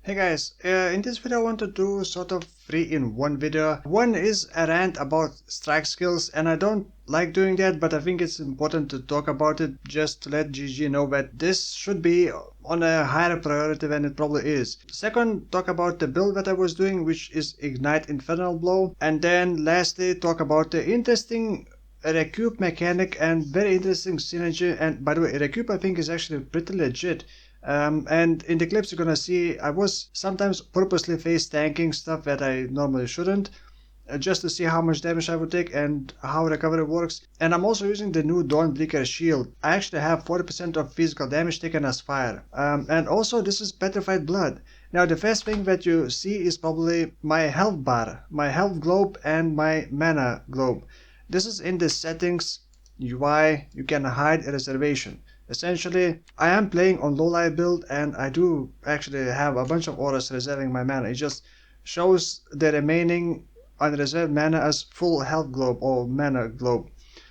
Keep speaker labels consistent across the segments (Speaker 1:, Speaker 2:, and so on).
Speaker 1: Hey guys, in this video I want to do sort of 3-in-1 video. One is a rant about strike skills, and I don't like doing that, but I think it's important to talk about it just to let GG know that this should be on a higher priority than it probably is. Second, talk about the build that I was doing, which is Ignite Infernal Blow, and then lastly talk about the interesting Recoup mechanic and very interesting synergy. And by the way, Recoup I think is actually pretty legit. And in the clips you're gonna see I was sometimes purposely face tanking stuff that I normally shouldn't, just to see how much damage I would take and how recovery works. And I'm also using the new Dawnbreaker shield. I actually have 40% of physical damage taken as fire. And also this is petrified blood. Now the first thing that you see is probably my health bar, my health globe and my mana globe. This is in the settings UI. You can hide a reservation. Essentially, I am playing on low life build and I do actually have a bunch of auras reserving my mana. It just shows the remaining unreserved mana as full health globe or mana globe.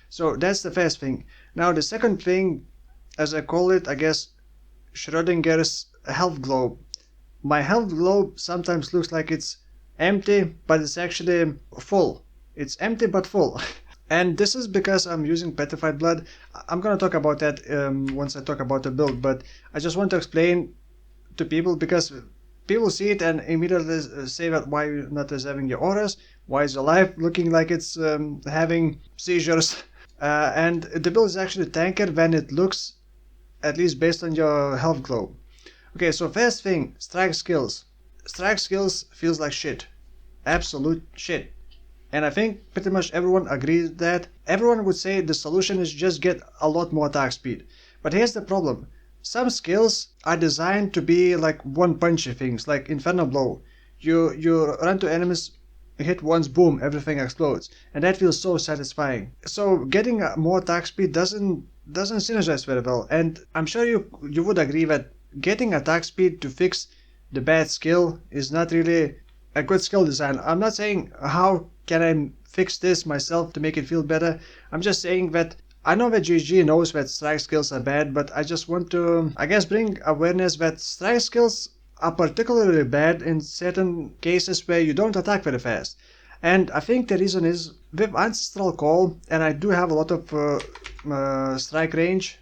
Speaker 1: So that's the first thing. Now the second thing, as I call it, I guess, Schrodinger's health globe. My health globe sometimes looks like it's empty, but it's actually full. It's empty but full. And this is because I'm using petrified blood. I'm gonna talk about that once I talk about the build, but I just want to explain to people because people see it and immediately say that why you're not reserving your auras, why is your life looking like it's having seizures, and the build is actually tankier than it looks, at least based on your health globe. Okay, so first thing, strike skills. Strike skills feels like shit, absolute shit. And I think pretty much everyone agrees that everyone would say the solution is just get a lot more attack speed. But here's the problem. Some skills are designed to be like one punchy things, like Infernal Blow. You run to enemies, hit once, boom, everything explodes. And that feels so satisfying. So getting more attack speed doesn't synergize very well. And I'm sure you would agree that getting attack speed to fix the bad skill is not really a good skill design. I'm not saying how can I fix this myself to make it feel better. I'm just saying that I know that GG knows that strike skills are bad, but I just want to, I guess, bring awareness that strike skills are particularly bad in certain cases where you don't attack very fast. And I think the reason is with Ancestral Call, and I do have a lot of strike range,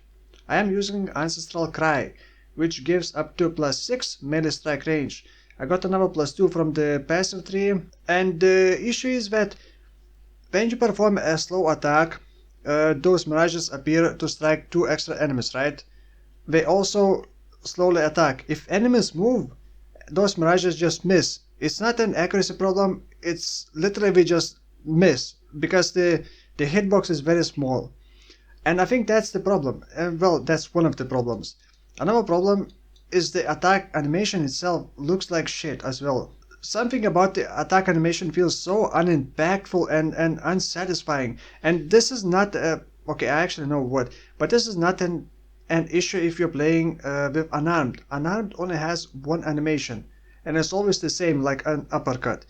Speaker 1: I am using Ancestral Cry, which gives up to +6 melee strike range. I got another +2 from the passive tree, and the issue is that when you perform a slow attack, those mirages appear to strike 2 extra enemies, right? They also slowly attack. If enemies move, those mirages just miss. It's not an accuracy problem, it's literally we just miss, because the hitbox is very small. And I think that's the problem. Well, that's one of the problems. Another problem is the attack animation itself looks like shit as well. Something about the attack animation feels so unimpactful and unsatisfying. And this is not okay, I actually know what, but this is not an issue if you're playing with unarmed. Unarmed only has one animation, and it's always the same, like an uppercut.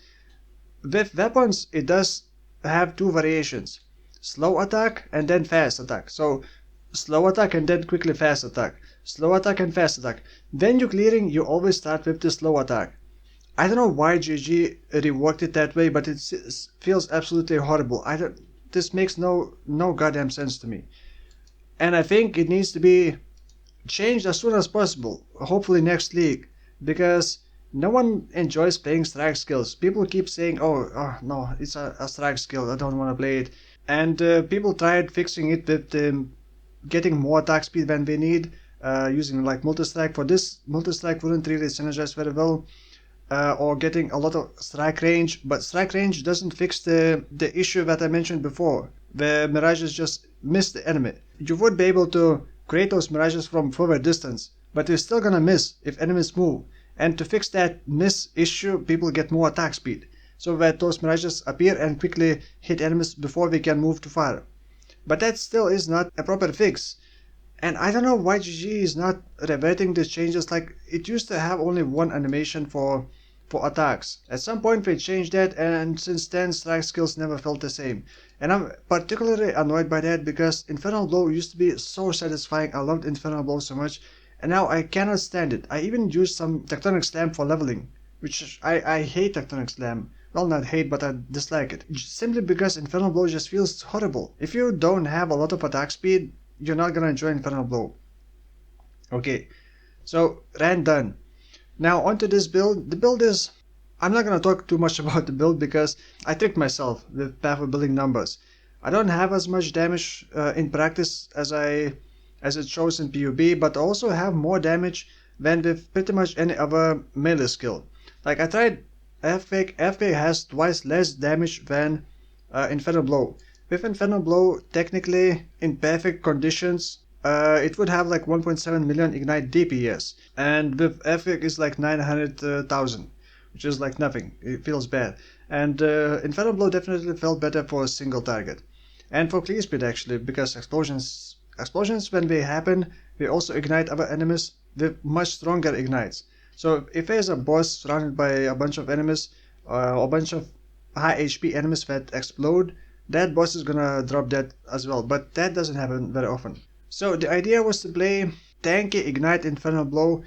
Speaker 1: With weapons, it does have 2 variations: slow attack and then fast attack. So slow attack and then quickly fast attack. Slow attack and fast attack. When you're clearing, you always start with the slow attack. I don't know why GG reworked it that way, but it feels absolutely horrible. This makes no goddamn sense to me. And I think it needs to be changed as soon as possible, hopefully next league, because no one enjoys playing strike skills. People keep saying, oh no, it's a strike skill, I don't want to play it. And people tried fixing it with getting more attack speed than they need, using like multi-strike. For this, multi-strike wouldn't really synergize very well, or getting a lot of strike range, but strike range doesn't fix the issue that I mentioned before. The mirages just miss the enemy. You would be able to create those mirages from further distance, but you're still gonna miss if enemies move. And to fix that miss issue, people get more attack speed, so that those mirages appear and quickly hit enemies before they can move too far. But that still is not a proper fix. And I don't know why GG is not reverting these changes. Like, it used to have only one animation for attacks. At some point they changed that, and since then strike skills never felt the same. And I'm particularly annoyed by that because Infernal Blow used to be so satisfying. I loved Infernal Blow so much, and now I cannot stand it. I even used some Tectonic Slam for leveling, which I hate Tectonic Slam. Well, not hate, but I dislike it. Simply because Infernal Blow just feels horrible. If you don't have a lot of attack speed, you're not gonna enjoy Infernal Blow. Okay, so Rant done. Now onto this build. The build is... I'm not gonna talk too much about the build because I tricked myself with path of building numbers. I don't have as much damage in practice as it shows in PUB, but I also have more damage than with pretty much any other melee skill. Like I tried Earthquake has twice less damage than Infernal Blow. With Infernal Blow, technically, in perfect conditions, it would have like 1.7 million ignite DPS, and with Earthquake is like 900,000, which is like nothing. It feels bad. And Infernal Blow definitely felt better for a single target. And for clear speed actually, because explosions when they happen, they also ignite other enemies with much stronger ignites. So if there's a boss surrounded by a bunch of enemies, a bunch of high HP enemies that explode, that boss is gonna drop dead as well, but that doesn't happen very often. So the idea was to play tanky ignite Infernal Blow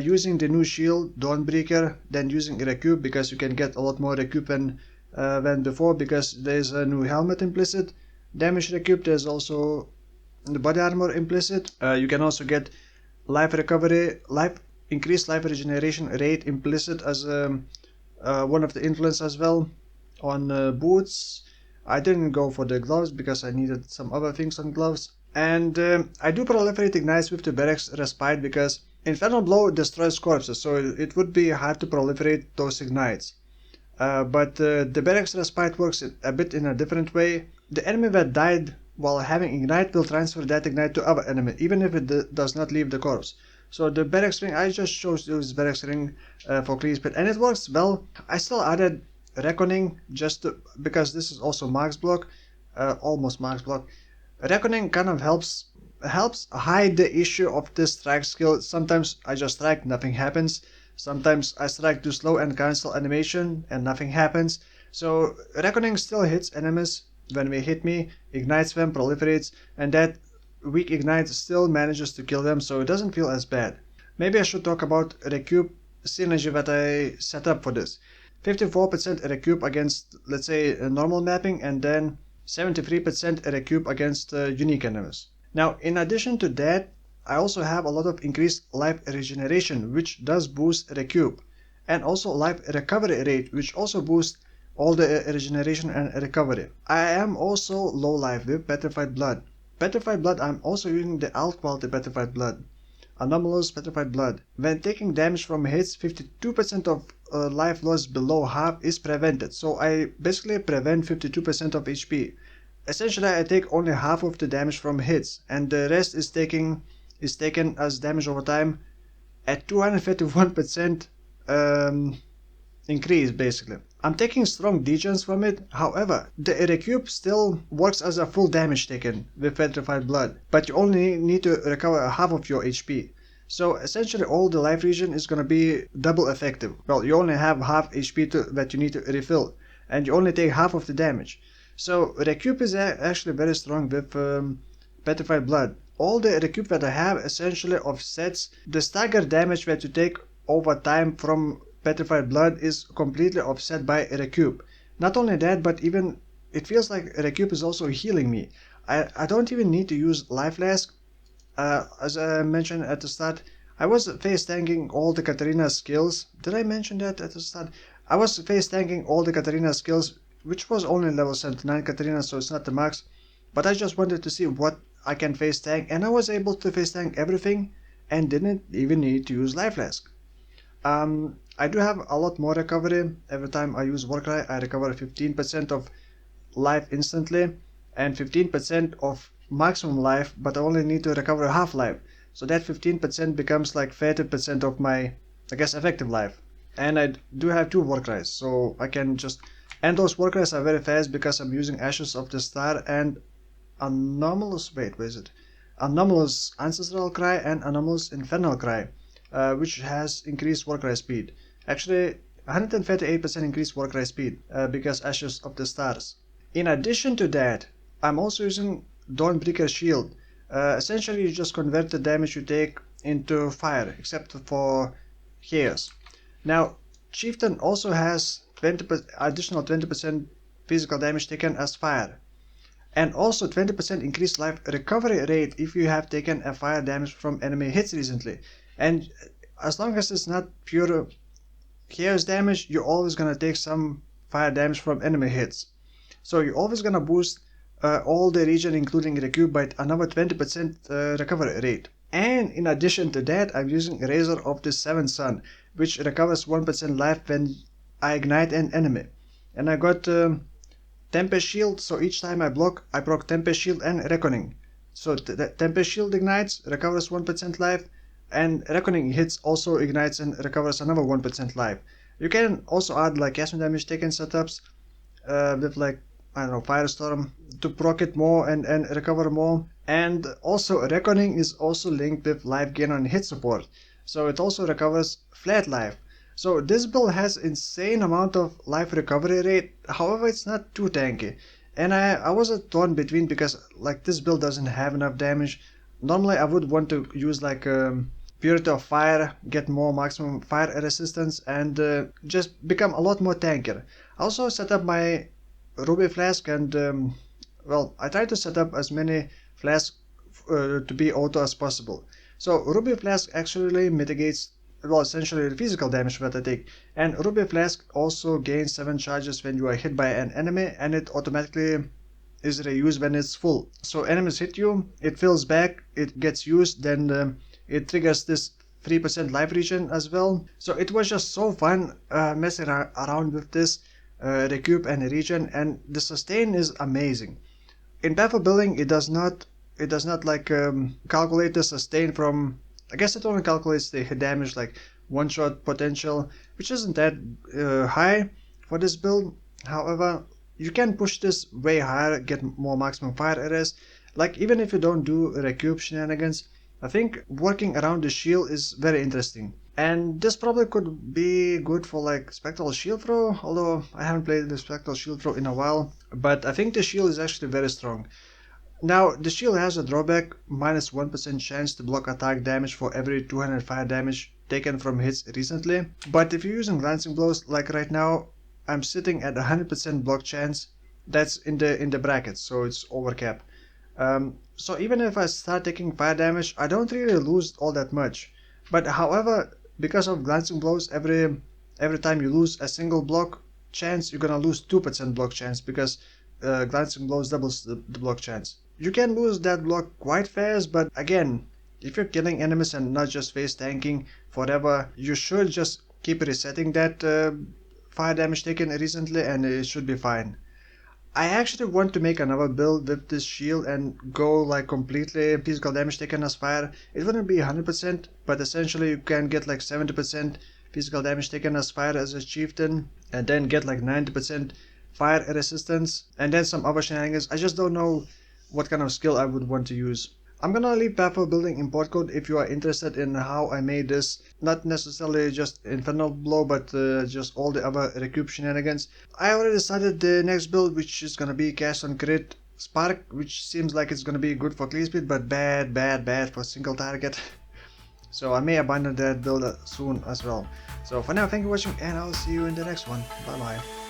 Speaker 1: using the new shield Dawnbreaker, then using Recoup because you can get a lot more Recoup than before because there's a new helmet implicit. Damage Recoup, there's also the body armor implicit. You can also get life recovery, increased life regeneration rate implicit as one of the influence as well on boots. I didn't go for the gloves because I needed some other things on gloves. And I do proliferate ignites with the Berek's Respite because Infernal Blow destroys corpses, so it would be hard to proliferate those ignites. But the Berek's Respite works a bit in a different way. The enemy that died while having ignite will transfer that ignite to other enemy, even if it does not leave the corpse. So the Berek's ring, I just chose to use Berek's ring for clear speed, and it works well. I still added Reckoning because this is also max block, almost max block. Reckoning kind of helps hide the issue of this strike skill. Sometimes I just strike, nothing happens. Sometimes I strike too slow and cancel animation and nothing happens. So Reckoning still hits enemies when they hit me, ignites them, proliferates, and that weak ignite still manages to kill them, so it doesn't feel as bad. Maybe I should talk about Recoup synergy that I set up for this. 54% Recoup against, let's say, a normal mapping, and then 73% Recoup against unique enemies. Now, in addition to that, I also have a lot of increased life regeneration, which does boost Recoup, and also life recovery rate, which also boosts all the regeneration and recovery. I am also low life with Petrified Blood. Petrified Blood, I'm also using the alt quality Petrified Blood. Anomalous Petrified Blood. When taking damage from hits, 52% of life loss below half is prevented. So I basically prevent 52% of HP. Essentially, I take only half of the damage from hits, and the rest is taken as damage over time at 231% increase basically. I'm taking strong degens from it, however, the Recoup still works as a full damage taken with Petrified Blood, but you only need to recover half of your HP. So essentially all the life regen is gonna be double effective. Well, you only have half HP that you need to refill, and you only take half of the damage. So Recoup is actually very strong with Petrified Blood. All the Recoup that I have essentially offsets the stagger damage that you take over time from Petrified Blood is completely offset by Recoup. Not only that, but even it feels like Recoup is also healing me. I don't even need to use Life Flask. As I mentioned at the start, I was face tanking all the Katarina skills. Did I mention that at the start? I was face tanking all the Katarina skills, which was only level 79 Katarina, so it's not the max. But I just wanted to see what I can face tank, and I was able to face tank everything and didn't even need to use Life Flask. I do have a lot more recovery. Every time I use Warcry, I recover 15% of life instantly and 15% of maximum life, but I only need to recover half life. So that 15% becomes like 30% of my, I guess, effective life. And I do have 2 Warcries, so I can just... And those Warcries are very fast because I'm using Ashes of the Star and Anomalous... Wait, where is it? Anomalous Ancestral Cry and Anomalous Infernal Cry, which has increased Warcry speed. Actually, 138% increased Warcry speed because Ashes of the Stars. In addition to that, I'm also using Dawnbreaker Shield. Essentially, you just convert the damage you take into fire, except for chaos. Now, Chieftain also has 20% additional 20% physical damage taken as fire, and also 20% increased life recovery rate if you have taken a fire damage from enemy hits recently. And as long as it's not pure chaos damage, you're always gonna take some fire damage from enemy hits. So you're always gonna boost all the region, including Recoup, by another 20% recovery rate. And in addition to that, I'm using Razor of the Seventh Sun, which recovers 1% life when I ignite an enemy. And I got Tempest Shield, so each time I block, I proc Tempest Shield and Reckoning. So the Tempest Shield ignites, recovers 1% life, and Reckoning hits also ignites and recovers another 1% life. You can also add like acid damage taken setups with like, I don't know, Firestorm to proc it more and recover more. And also Reckoning is also linked with life gain on hit support, so it also recovers flat life. So this build has insane amount of life recovery rate, however it's not too tanky. And I was torn between, because like this build doesn't have enough damage. Normally I would want to use like Purity of Fire, get more maximum fire resistance, and just become a lot more tankier. I also set up my Ruby Flask, and well, I try to set up as many flasks to be auto as possible. So Ruby Flask actually mitigates, well, essentially the physical damage that I take, and Ruby Flask also gains 7 charges when you are hit by an enemy, and it automatically is reused when it's full. So enemies hit you, it fills back, it gets used, then it triggers this 3% life regen as well. So it was just so fun messing around with this recoup and regen, and the sustain is amazing. In path building, it does not like calculate the sustain from, I guess it only calculates the hit damage, like one shot potential, which isn't that high for this build. However, you can push this way higher, get more maximum fire arrays. Like even if you don't do recoup shenanigans, I think working around the shield is very interesting. And this probably could be good for like Spectral Shield Throw, although I haven't played the Spectral Shield Throw in a while. But I think the shield is actually very strong. Now, the shield has a drawback, minus 1% chance to block attack damage for every 200 fire damage taken from hits recently. But if you're using glancing blows, like right now, I'm sitting at 100% block chance. That's in the brackets, so it's over cap. So even if I start taking fire damage, I don't really lose all that much. But however, because of glancing blows, every time you lose a single block chance, you're gonna lose 2% block chance, because glancing blows doubles the block chance. You can lose that block quite fast, but again, if you're killing enemies and not just face tanking forever, you should just keep resetting that fire damage taken recently, and it should be fine. I actually want to make another build with this shield and go like completely physical damage taken as fire. It wouldn't be 100%, but essentially you can get like 70% physical damage taken as fire as a Chieftain, and then get like 90% fire resistance, and then some other shenanigans. I just don't know what kind of skill I would want to use. I'm gonna leave Pathful Building import code if you are interested in how I made this. Not necessarily just Infernal Blow, but just all the other recoup shenanigans. I already decided the next build, which is gonna be Cast on Crit Spark, which seems like it's gonna be good for clear speed, but bad for single target. So I may abandon that build soon as well. So for now, thank you for watching, and I'll see you in the next one. Bye bye.